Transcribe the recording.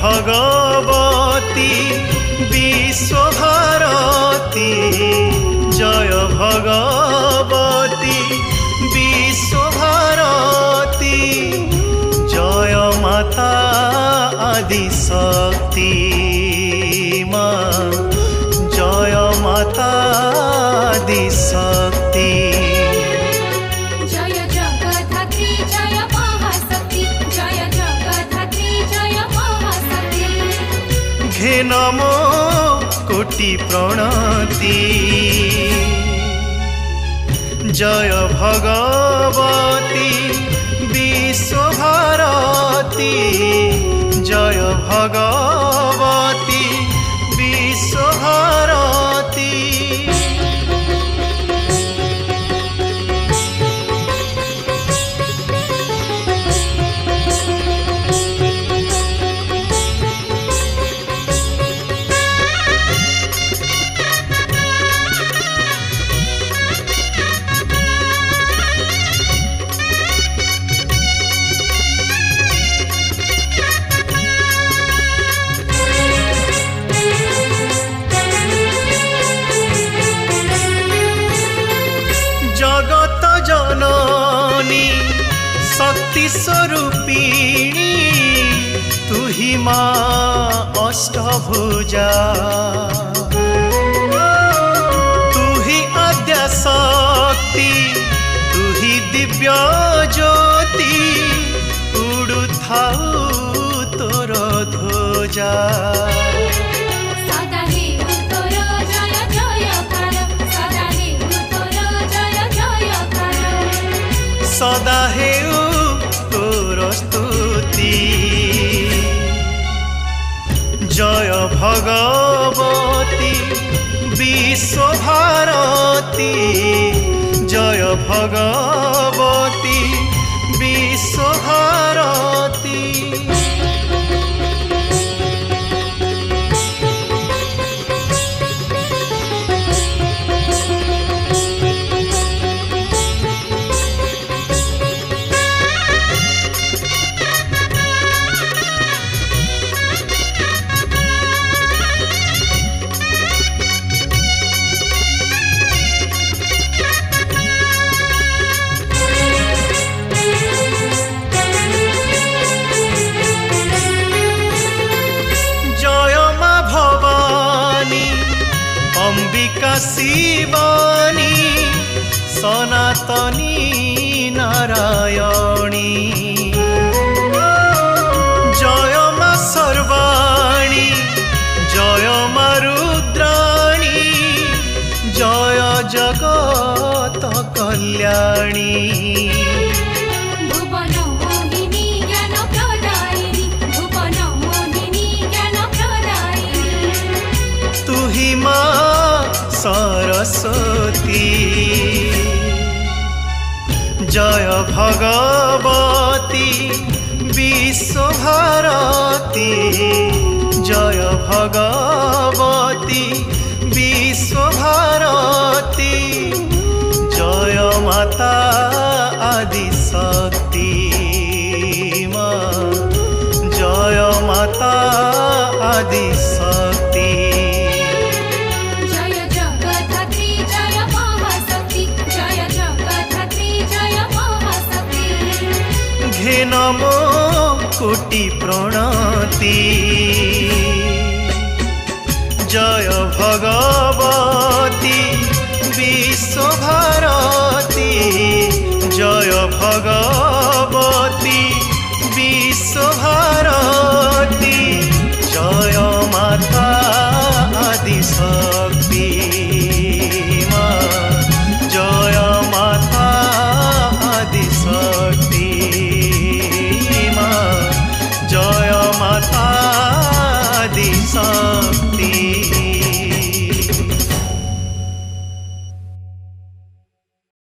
भगवती विश्वभारती जय भगवती विश्वभारती जय माता आदिशक्ति माँ जय माता आदिशक्ति जय जगद्धात्री जय महाशक्ति जय जगद्धात्री जय महाशक्ति घे नमो कोटि प्रणति जय भगवती विश्वभारती जय भगवती विश्वभारती जगत जननी शक्ति स्वरूपिणी तु ही माँ अष्टभुजा तु ही आद्य शक्ति तु ही दिव्य ज्योति उड़ुथाउ तोर ध्वजा सदा हे तोर जय जयकार सदा हे तोर जय जयकार सदा हेउ तोर स्तुति जय भगवती विश्वभारती जय भगवती विश्वभारती अंबिका शिवानी सनातनी नारायणी जय मा सर्वाणी जय मा रुद्राणी जय जगत कल्याणी भुवन मोहिनी ज्ञान प्रदायिनी भुवन मोहिनी ज्ञान प्रदायिनी तु ही माँ सरस्वती जय भगवती विश्वभारती जय भगवती विश्वभारती जय माता आदिशक्ति माँ जय माता आदिशक्ति जय जगद्धात्री जय महाशक्ति जय जगद्धात्री जय महाशक्ति घे नमो कोटि प्रणति जय भगवती विश्वभारती जय भगवती विश्वभारती।